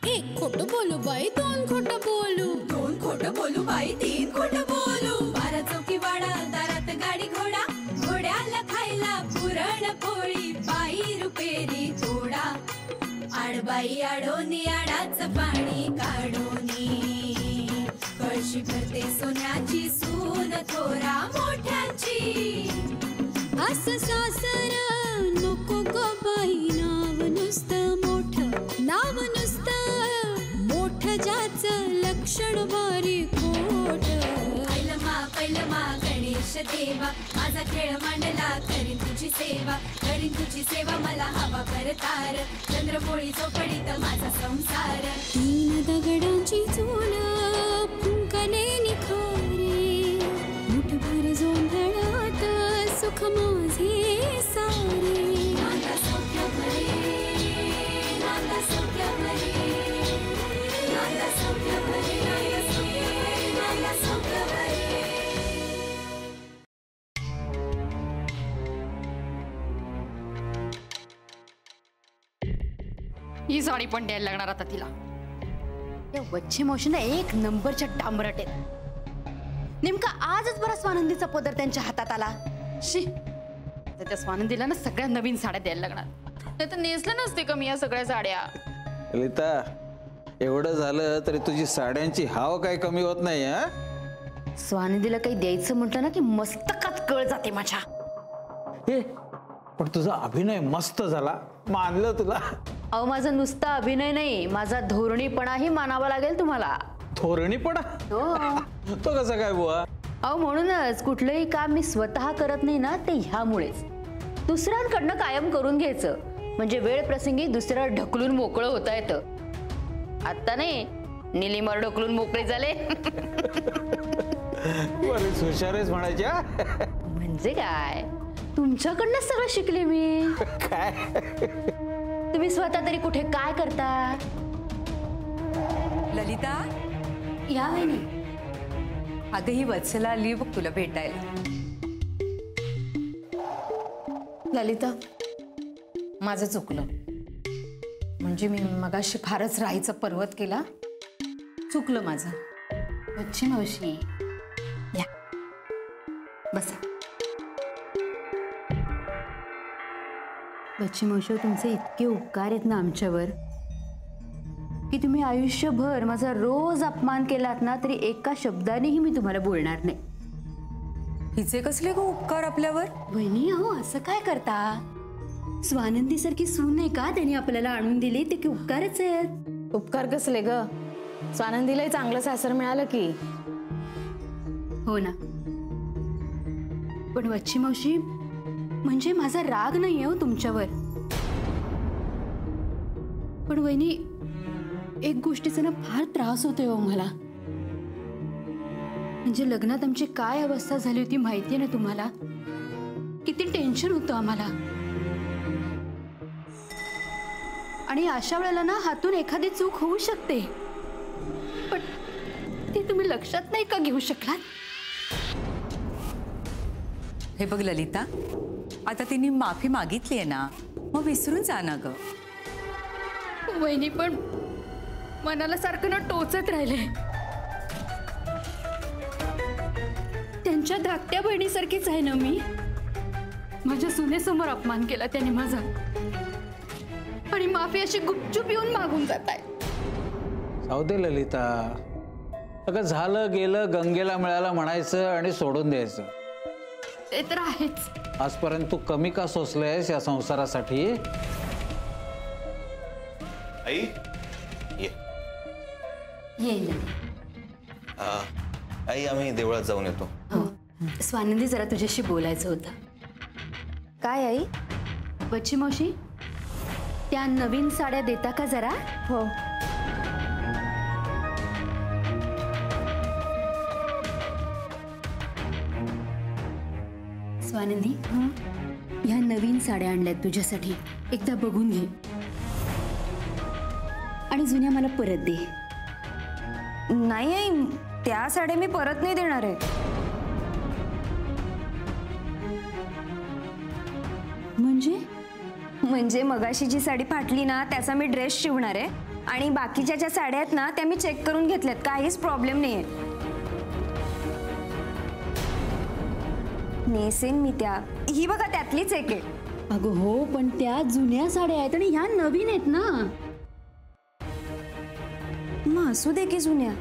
एक खोटं बोलू बाई, दोन खोटं बोलू, दोन खोटं बोलू बाई, तीन खोटं बोलू. 12 चौकी वाडा, दारात गाडी घोडा, घोड्याला खायला पुरण पोळी, बाई रुपेरी थोडा. आडबाई आडोनी आडाच पाणी काढोनी, कळशी भरते सोन्याची सून थोरा मोठ्याची. असं सासर नको ग बाई, नाव नुसतं मोठं, नाव नुसतं मोठं, ज्याचं लक्षण बारी खोट. पैलमा गणेश देवा, माझा खेळ मांडला, करीन तुझी सेवा, करीन तुझी सेवा, मला हवा करतार, चंद्रपोळी चौकडीत माझा संसार. 3 दगडांची चूल फुंकले निखारे, मुठभर जोंधळात सुख माझे सारे. नांदा सौख्य भरे, नांदा सौख्य भरे, नांदा सौख्य भरे, नांदा सौख्य भरे. ही साडी पण द्यायला लागणार आता तिला. त्या वच्छी मावशीने 1 नंबरच्या डांबरट आहेत. नेमका आजच बरा स्वानंदीचा पदर त्यांच्या हातात आला. शी, तर त्या स्वानंदीला ना सगळ्या नवीन साड्या द्यायला लागणार, नाही तर नेसलं नसते का मी या सगळ्या साड्या. ललिता, एवढं झालं तरी तुझी साड्यांची हाव काय कमी होत नाही. हा, स्वानंदीला काही द्यायचं म्हटलं ना की मस्तकात कळ जाते माझ्या. हे पण तुझा अभिनय मस्त झाला, मानलं तुला. अहो, माझा नुसता अभिनय नाही, माझा धोरणीपणाही मानावा लागेल तुम्हाला. धोरणीपणा? हो. तो कसा काय बुवा? अहो, म्हणूनच कुठलंही काम मी स्वतः करत नाही ना, ते ह्यामुळेच. दुसऱ्यांकडनं कायम करून घ्यायचं, म्हणजे वेळ प्रसंगी दुसऱ्यावर ढकलून मोकळं होता येतं. आता नाही, निलीमर ढकलून मोकळे झाले. बरेच हुशार आहेस म्हणायच्या. म्हणजे काय, तुमच्याकडनं सगळं शिकले मी. काय तुम्ही स्वतः तरी कुठे काय करता? ललिता, या वहिनी. अगं ही वत्सला आली बघ तुला भेटायला. ललिता, माझं चुकलं. म्हणजे मी मगाशी फारच राहायचा पर्वत केला, चुकलं माझं. वच्छी मावशी, या बसा. वच्छी मावशी, तुमचे इतके उपकार आहेत ना आमच्यावर, की तुम्ही आयुष्यभर माझा रोज अपमान केलात ना तरी एका शब्दानेही मी तुम्हाला बोलणार नाही. हिचे कसले गो उपकार आपल्यावर? वहिनी, हो असं काय करता? स्वानंदी सारखी सून नाही का त्यांनी आपल्याला आणून दिली, ते की उपकारच आहेत. उपकार कसले ग, स्वानंदीलाही चांगलं सासर मिळालं की. हो ना, पण वच्छी मावशी, म्हणजे माझा राग नाही हो तुमच्यावर, पण वहिनी एक गोष्टीचा ना फार त्रास होतोय हो मला. म्हणजे लग्नात आमची काय अवस्था झाली होती माहितीये ना तुम्हाला? किती टेन्शन होतं आम्हाला. आणि अशा वेळेला ना हातून एखादी चूक होऊ शकते, पण ती तुम्ही लक्षात नाही का घेऊ शकलात? हे बघ ललिता, आता तिने माफी मागितली आहे ना, मग विसरून जा ना ग. वहिनी, पण मनाला सारखं ना टोचत राहिले. त्यांच्या धाकट्या बहिणीसारखीच आहे ना मी. माझ्या सुनेसमोर अपमान केला त्याने माझा, आणि माफी अशी गुपचूप येऊन मागून जात आहे. जाऊ दे ललिता, अगं झालं गेलं, गंगेला मिळालं म्हणायचं आणि सोडून द्यायचं. ते तर आहेच. आजपर्यंत तू कमी का सोसलेस या संसारासाठी? आई ये. येईल. आई, आम्ही देवळात जाऊन येतो. हो, स्वानंदी, जरा तुझ्याशी बोलायचं होतं. काय आई? वच्छी मावशी, त्या नवीन साड्या देता का जरा? हो. स्वानंदी, ह्या नवीन साड्या आणल्यात तुझ्यासाठी, एकदा बघून घे आणि जुन्या मला परत दे. नाही आई, त्या साड्या मी परत नाही देणार आहे. म्हणजे म्हणजे मगाशी जी साडी फाटली ना त्याचा मी ड्रेस शिवणार आहे आणि बाकीच्या ज्या साड्या आहेत ना त्या मी चेक करून घेतल्यात, काहीच प्रॉब्लेम नाहीये. नेसेन मी त्या. ही बघा त्यातलीच एक आहे. अगं हो, पण त्या जुन्या साड्या आहेत आणि ह्या नवीन आहेत ना. मग असू दे की जुन्या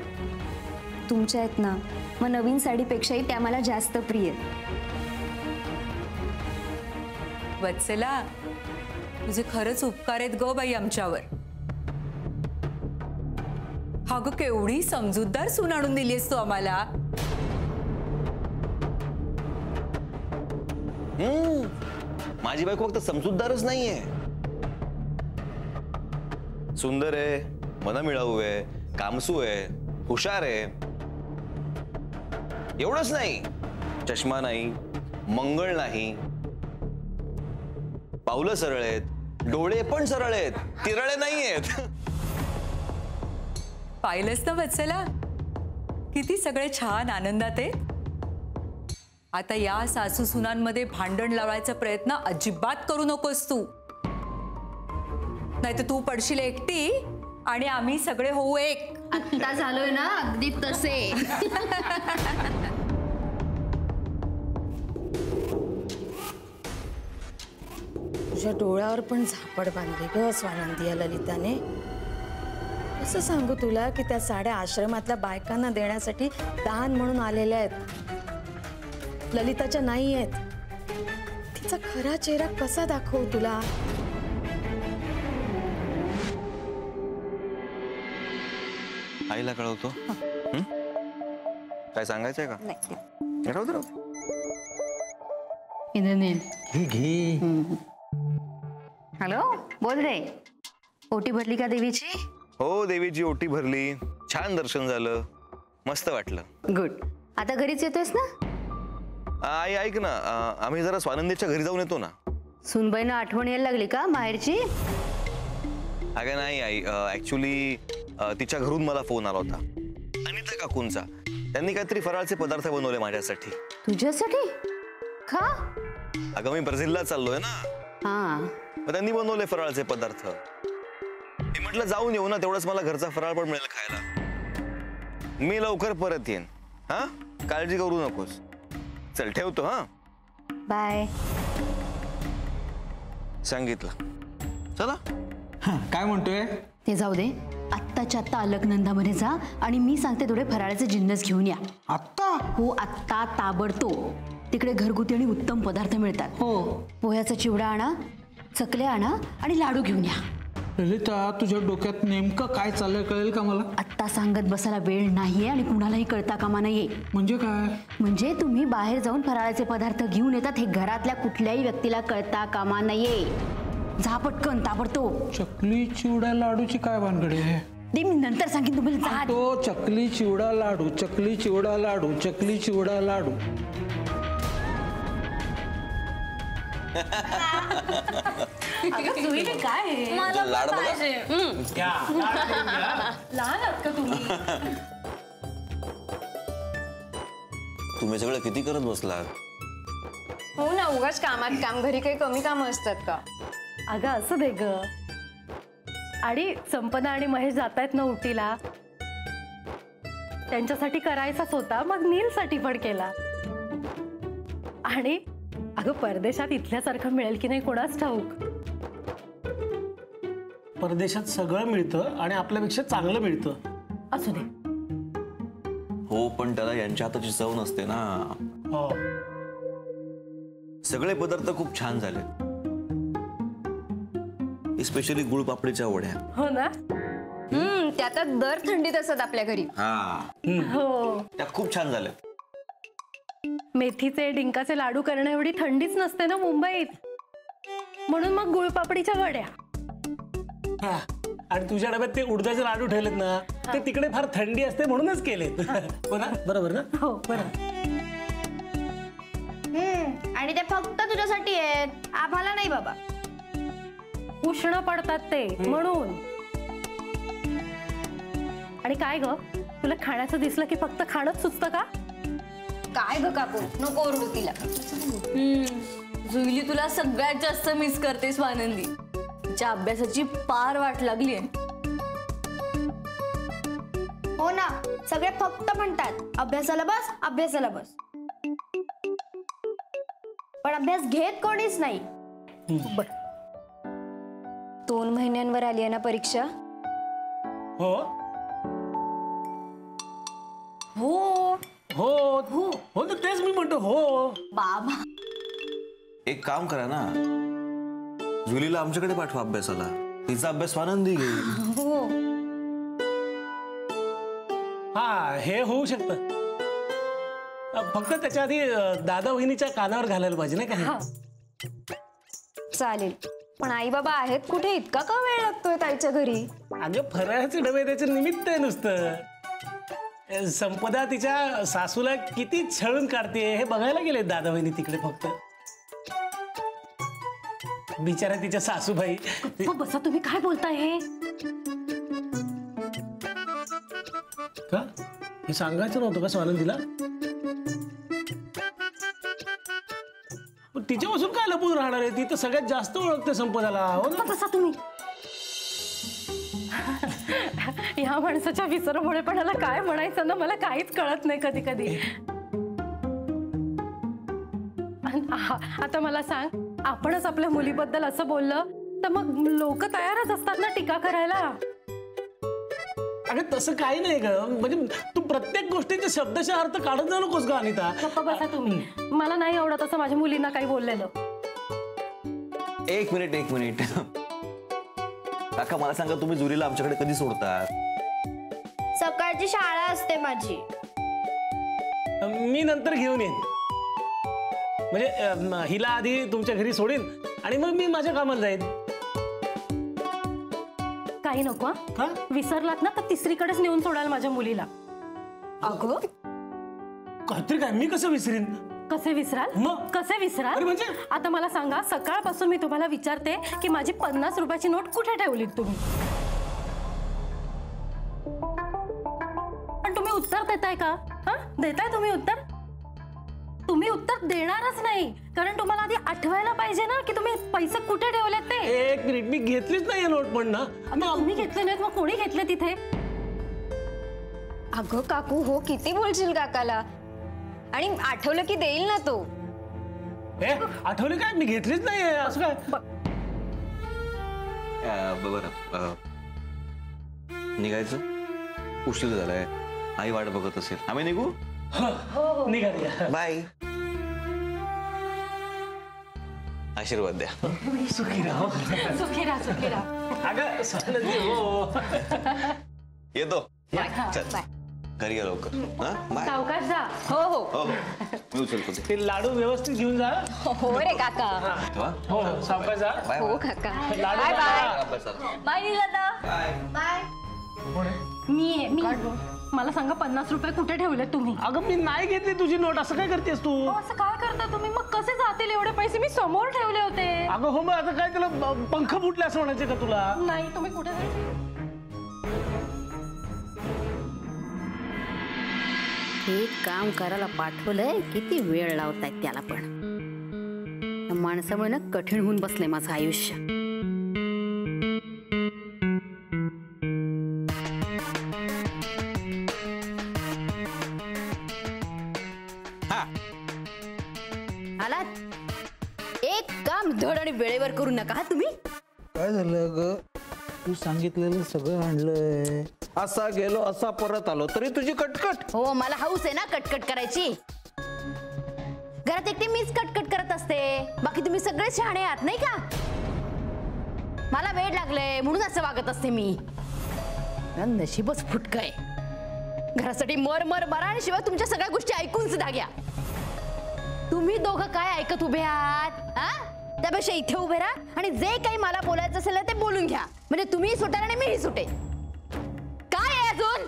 तुमच्या आहेत ना, मग नवीन साडीपेक्षाही त्या मला जास्त प्रिय आहेत. वत्सला, तुझे खरंच उपकार आहेत ग बाई आमच्यावर. हा ग, केवढी समजूतदार सून आणून दिलीस तू आम्हाला. माझी बायको फक्त समजूतदारच नाहीये, सुंदर आहे, मनमिळाऊ आहे, कामसू आहे, हुशार आहे. एवढंच नाही, चष्मा नाही, मंगळ नाही, पावलं सरळ आहेत, डोळे पण सरळ आहेत, तिरळे नाहीयेत. पाहिलंस ना वत्सला, किती सगळे छान आनंदात आहे. आता या सासू सुनांमध्ये भांडण लावायचा प्रयत्न अजिबात करू नकोस तू, नाहीतर तू पडशील एकटी आणि आम्ही सगळे होऊ एक. आता झालोय ना अगदी तसे. तुझ्या डोळ्यावर पण झापड बांधली ग स्वानंदी या ललिताने. कसं सांगू तुला की त्या साड्या आश्रमातल्या बायकांना देण्यासाठी दान म्हणून आलेल्या आहेत, ललिताच्या नाही आहेत. तिचा खरा चेहरा कसा दाखवू तुला. आईला कळवतो. काय सांगायचंय का? राहू दे, राहू दे. इंद्रनील, घे घे. हॅलो, बोल रे. ओटी भरली का देवीची? हो, देवीची ओटी भरली, छान दर्शन झालं, मस्त वाटलं. गुड. आता घरीच येतोयस ना? आई ऐक ना, आम्ही जरा स्वानंदीच्या घरी जाऊन येतो ना. सुनबाईनं आठवण यायला लागली का माहेरची? अगं नाही आई, ऍक्च्युली तिच्या घरून मला फोन आला होता, अनिता काकूंचा. त्यांनी काहीतरी फराळचे पदार्थ बनवले माझ्यासाठी. तुझ्यासाठी? का? अगं मी ब्राझीलला चाललोय ना, हा. मग त्यांनी बनवले फराळचे पदार्थ. मी म्हटलं जाऊन येऊ ना, तेवढंच मला घरचा फराळ पण मिळेल खायला. मी लवकर परत येईन. हा, काळजी करू नकोस. चल ठेवतो. हा, बाय. सांगितलं. चला. काय म्हणतोय? ते जाऊ दे, आत्ताच्या आत्ता अलकनंदामध्ये जा आणि मी सांगते थोडे फराळाचे जिन्नस घेऊन या. आत्ता? हो, आत्ता ताबडतोब. तिकडे घरगुती आणि उत्तम पदार्थ मिळतात. हो. पोह्याचा चिवडा आणा, चकल्या आणा आणि लाडू घेऊन या. ललिता, तुझ्या डोक्यात नेमकं काय चाललंय कळेल का मला? आत्ता सांगत बसायला वेळ नाहीये आणि कुणालाही कळता कामा नये. म्हणजे काय? म्हणजे तुम्ही बाहेर जाऊन फराळाचे पदार्थ घेऊन येतात हे घरातल्या कुठल्याही व्यक्तीला कळता कामा नये. जा पटकन, ताबडतोब. चकली चिवडा लाडूची काय भानगडी आहे? ते मी नंतर सांगेन तुम्हाला. जा. तो चकली चिवडा लाडू, चकली चिवडा लाडू, चकली चिवडा लाडू. काय लाड बघा. तुम्ही सगळं किती करत बसलात? हो ना, उगाच कामात काम, घरी काही कमी कामं असतात का? अगं असं दे ग. आणि संपदा आणि महेश जातायत ना उटीला, त्यांच्यासाठी करायचाच होता, मग नीलसाठी पण केला. आणि अगं परदेशात इथल्यासारखं मिळेल की नाही कोणाच ठाऊक. परदेशात सगळं मिळतं आणि आपल्यापेक्षा चांगलं मिळतं. असू दे. हो, पण त्याला यांच्या हाताची चव नसते ना. हो. सगळे पदार्थ खूप छान झाले, स्पेशली गुळपापडीच्या वड्या. हो ना. त्या तर दर थंडीत असतात आपल्या घरी. हा, हो, त्या खूप छान झाल्या. मेथीचे डिंकाचे लाडू करणं एवढी थंडीच नसते ना मुंबईत, म्हणून मग गुळपापडीच्या वड्या. हा, आणि तुझ्या डब्यात ते उडदाचे लाडू ठेवलेत ना, ते तिकडे फार थंडी असते म्हणूनच केलेत. हो ना, बरोबर ना? हो, बरं. आणि ते फक्त तुझ्यासाठी आहेत, आम्हाला नाही बाबा. उष्ण पडतात ते म्हणून. आणि काय ग, तुला खाण्याचं दिसलं की फक्त खाणंच सुचतं का? काय ग काकू, नको ओरडू तिला. जुईली तुला सगळ्यात जास्त मिस करते स्वानंदी. तिच्या अभ्यासाची पार वाट लागली. हो ना, सगळे फक्त म्हणतात अभ्यासाला बस, अभ्यासाला बस, पण अभ्यास घेत कोणीच नाही. 2 महिन्यांवर आली आहे ना परीक्षा. हो हो हो हो हो तर तेच मी म्हणतो. हो बाबा, एक काम करा ना, जुलीला आमच्याकडे पाठवा अभ्यासाला. तिचा अभ्यास स्वानंदी घेईल. हो हा, हे होऊ शकतं. फक्त त्याच्या आधी दादा वहिनीच्या कानावर घालायला पाहिजे नाही का? चालेल, पण आई बाबा आहेत कुठे? इतका का वेळ लागतोय ताईच्या घरी? अगं फराळाचे डबे त्याचं निमित्त आहे नुसतं. संपदा तिच्या सासूला किती छळून काढते हे बघायला गेले दादा वहिनी तिकडे. फक्त बिचारा तिच्या सासूबाई. बसा, तुम्ही काय बोलताय हे? का हे सांगायचं नव्हतं का स्वानंदीला? तिच्यापासून काय लपून राहणार आहे? ती तर सगळ्यात जास्त ओळखते संपदाला. हो ना? बसा तुम्ही. या माणसाच्या विसरभोळेपणाला काय म्हणायचं ना, मला काहीच कळत नाही कधी कधी. आता मला सांग, आपणच आपल्या मुलीबद्दल असं बोललं तर मग लोक तयारच असतात ना टीका करायला. अगं तसं काही नाही ग. म्हणजे तू प्रत्येक गोष्टीचे शब्दशः अर्थ काढत जाऊ नकोस का अनिता? गप्प बसा तुम्ही. मला नाही आवडत असं माझ्या मुलींना काही बोललेलं. एक मिनिट काका, मला सांगा, तुम्ही जुलीला आमच्याकडे कधी सोडतात? सकाळची शाळा असते माझी. मी नंतर घेऊन येईन. म्हणजे हिला आधी तुमच्या घरी सोडीन आणि मग मी माझ्या कामाला जाईन. काही नको हा? विसरलात ना तर तिसरीकडेच नेऊन सोडाल माझ्या मुलीला. अगं काहीतरी काय, मी कसं विसरीन? कसे विसराल? मग कसे विसराल? म्हणजे आता मला सांगा, सकाळपासून मी तुम्हाला विचारते की माझी 50 रुपयाची नोट कुठे ठेवलीत तुम्ही? पण तुम्ही उत्तर देताय का? हा, देताय तुम्ही उत्तर? तुम्ही उत्तर देणारच नाही, कारण तुम्हाला आधी आठवायला पाहिजे ना की तुम्ही पैसे कुठे ठेवलेत ते. एक मिनिट, मी घेतलीच नाही नोट. पण ना तुम्ही घेतले नाहीत, मग कोणी घेतले तिथे? अगं काकू, हो किती बोलशील काकाला? आणि आठवलं की देईल ना तो. आठवले काय? मी घेतलीच नाही असं काय? बरं, निघायचं? उशीर झालाय, आई वाट बघत असेल. आम्ही निघू? निघा. बाय. आशीर्वाद द्या. सुखी राहा. सुखी राहा, सुखी राहा. अगं स्वानंदी, हो येतो. चल घरी गेलो लवकर. बाय. सावकाश जा. हो हो हो मी उचलतो ते. ते लाडू व्यवस्थित घेऊन जा. हो रे काका. हो सावकाश जा. हो काका. लाडू बाय बाय. अभ्यासाला. बाय लीलादा. बाय. मी मला सांगा, 50 रुपये कुठे ठेवले तुम्ही? अगं मी नाही घेतली तुझी नोट. असं काय करतेस तू? असं काय करता तुम्ही? मग कसे जातील एवढे पैसे? मी समोर ठेवले होते. अगं हो, मग आता काय त्याला पंख फुटले असं म्हणायचे का तुला? नाही, तुम्ही कुठे हे काम करायला पाठवलंय, किती वेळ लावतायत त्याला. पण माणसामुळे ना कठीण होऊन बसलंय माझं आयुष्य. आलात? एक काम धड आणि वेळेवर करू नका हा तुम्ही. काय झालं ग? तू सांगितलेलं सगळं आणलंय, असा गेलो असा परत आलो, तरी तुझी कटकट. हो, मला हाऊस आहे ना कटकट करायची. घरात एकटी मीच कटकट करत असते, बाकी तुम्ही सगळे शहाणे आहात नाही का? मला वेळ लागलंय म्हणून असं वागत असते मी. नशीबच फुटकय. घरासाठी मर मर मरा आणि शिवाय तुमच्या सगळ्या गोष्टी ऐकून सुद्धा घ्या. तुम्ही दोघं काय ऐकत उभे आहात? त्यापेक्षा इथे उभे राहा आणि जे काही मला बोलायचं असेल ते बोलून घ्या. म्हणजे तुम्ही सुटाल आणि मीही सुटे. काय आहे अजून?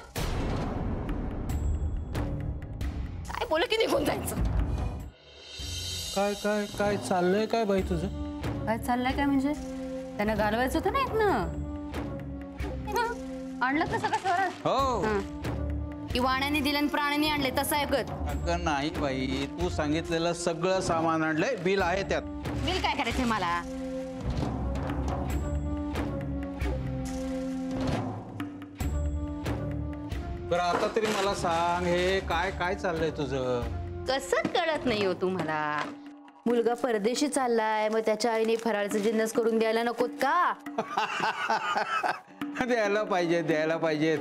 काय बोल की निघून जायचं. काय काय काय चाललंय काय बाई तुझं? काय चाललंय काय म्हणजे? त्यांना घालवायचं होतं ना इथनं. आणलं तर सगळं स्वरात. हो, की वाण्याने दिलं प्राण्याने आणले तसं ऐकत. अगं नाही बाई, तू सांगितलेलं सगळं सामान आणलंय, बिल आहे त्यात. बिल काय करायचंय मला? बरं आता तरी मला सांग, हे काय काय चाललंय तुझं? कसं कळत नाही हो तुम्हाला? मुलगा परदेशी चाललाय, मग त्याच्या आईने फराळचे जिन्नस करून द्यायला नकोत का? द्यायला पाहिजे, द्यायला पाहिजेत.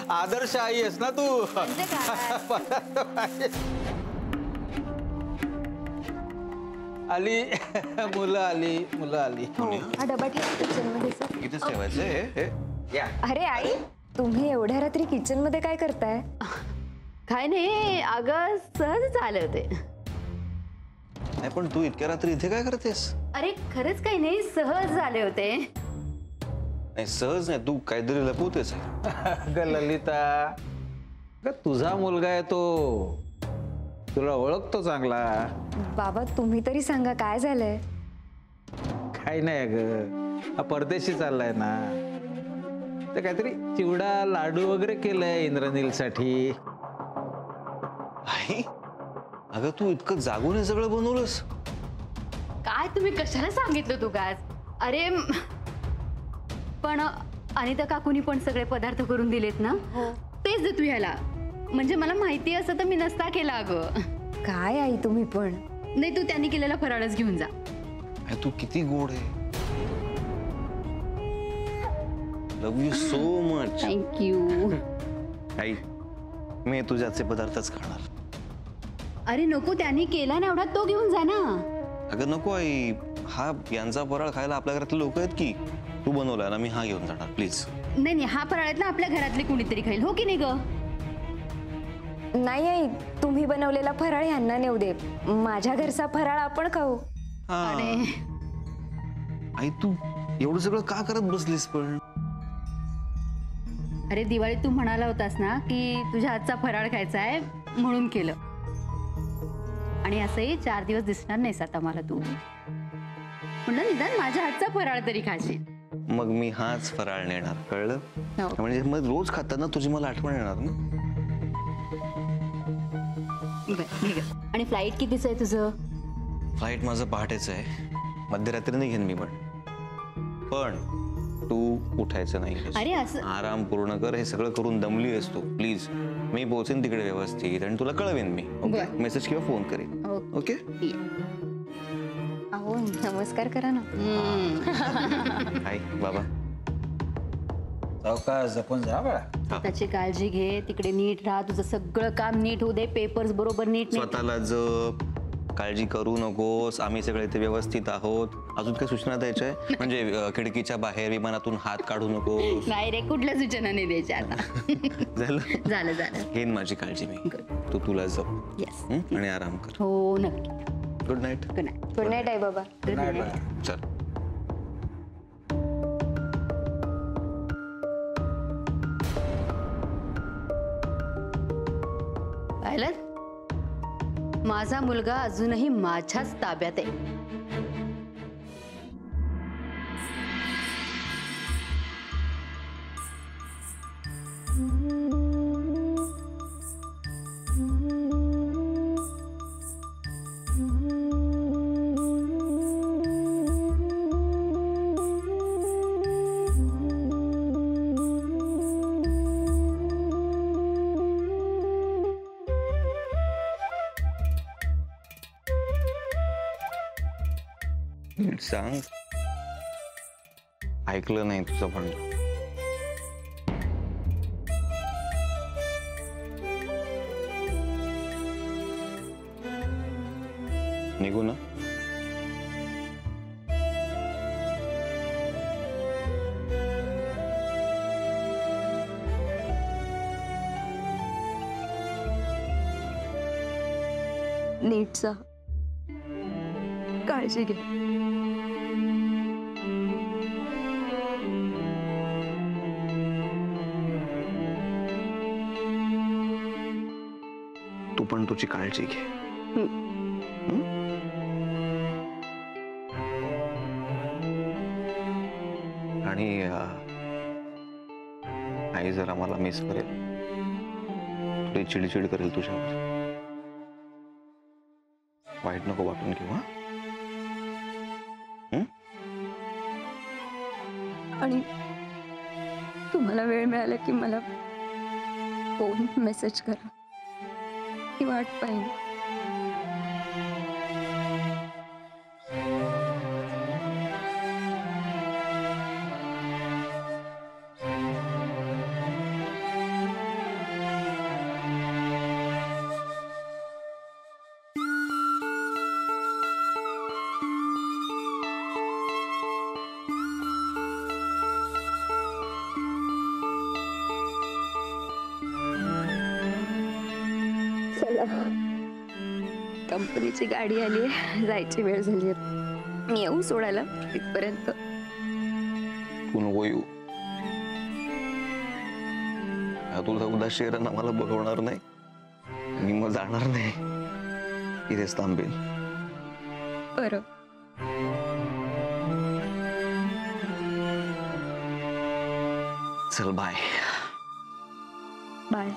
आदर्श आई आहेस ना तू. म्हणजे काय? आली मुलं आली, मुलं आली. हा डबा ठेवा किचन मध्ये सर. इथेच ठेवायचंय हे. या. अरे आई, तुम्ही एवढ्या रात्री किचन मध्ये काय करताय? काय नाही अगं, सहज आले होते. नाही पण तू इतक्या रात्री इथे काय करतेस? अरे खरंच काही नाही, सहज आले होते. नाही सहज नाही, तू काहीतरी लपवतेस. अगं ललिता, अगं तुझा मुलगा आहे तो, तुला ओळखतो चांगला. बाबा तुम्ही तरी सांगा काय झालंय? काही नाही अगं, हा परदेशी चाललाय ना, तर काहीतरी चिवडा लाडू वगैरे केलंय इंद्रनीलसाठी. आई, अगं तू इतकं जागून हे सगळं बनवलंस? काय तुम्ही कशाला सांगितलं तू काय? अरे पण अनिता काकूनी पण सगळे पदार्थ करून दिलेत ना, तेच दे तू ह्याला. म्हणजे मला माहिती असं तर मी नसता केला अगं. काय आई तुम्ही पण? नाही तू त्यांनी केलेला फराळच घेऊन जा. तू किती गोड आहे. लव यू सो मच. थँक्यू. आई, मी तुझ्या हातचे पदार्थच खाणार. अरे नको, त्यांनी केला ना एवढा, तो घेऊन जा ना. अगं नको आई, हा यांचा फराळ खायला आपल्या घरातले लोक आहेत की. तू बनवलाय ना, मी हा घेऊन जाणार प्लीज. नाही नाही, हा फराळात ना आपल्या घरातले कुणीतरी खाईल, हो की नाही ग? नाही आई, तुम्ही बनवलेला फराळ यांना नेऊ दे, माझ्या घरचा फराळ आपण खाऊ. आई तू एवढं सगळं का करत बसलीस पण? अरे दिवाळीत तू म्हणाला होतास ना की तुझ्या हातचा फराळ खायचा आहे, म्हणून केलं. आणि असंही 4 दिवस दिसणार नाहीस आता मला तू. म्हणलं निदान माझ्या हातचा फराळ तरी खाशील. मग मी हाच फराळ नेणार, कळलं? म्हणजे मग रोज खाताना तुझी मला आठवण येणार ना. आणि फ्लाईट कितीच आहे तुझं? फ्लाईट माझं पहाटेच आहे, मध्यरात्री निघेन मी. पण तू उठायचं नाही. अरे असं आराम पूर्ण कर. हे सगळं करून दमली आहेस तू, प्लीज. मी पोहोचेन तिकडे व्यवस्थित आणि तुला कळवेन मी. ओके, मेसेज किंवा फोन करेन. ओके. अहो नमस्कार करा ना. हाय बाबा. सावकाश जपून जा बाळा. त्याची काळजी घे, तिकडे नीट राहा, तुझं सगळं काम नीट होऊ दे, पेपर्स बरोबर नीट. स्वतःला जप, काळजी करू नकोस. आम्ही सगळे इथे व्यवस्थित आहोत. अजून काही सूचना द्यायच्या आहे? म्हणजे खिडकीच्या बाहेर विमानातून हात काढू नको. नाही रे, कुठल्या सूचना नाही द्यायच्या आता. झालं झालं झालं. घेईन माझी काळजी मी. तू तुला जप. येस. आणि आराम कर. हो नक्की. Good night. Good night. Good night आई बाबा. Good night. चल. पाहिलं, माझा मुलगा अजूनही माझ्याच ताब्यात आहे. सांग, ऐकलं नाही तुझं पण. निघू ना? नीटचा काळजी घे. तू पण तुझी काळजी घे. आणि आई जरा मला मिस करेल, थोडी चिडचिड करेल तुझ्यावर. वाईट नको वाटून घेऊ. आणि तुम्हाला वेळ मिळाला की मला फोन मेसेज करा. ही वाट पाहिजे. कंपनीची गाडी आली आहे, जायची वेळ झाली आहे. मी येऊ सोडायला तिथपर्यंत? तू नको येऊ. तुझा उदास चेहरा ना मला बघवणार नाही. मी मग जाणार नाही, इथेच थांबेल. बरं. चल बाय. बाय.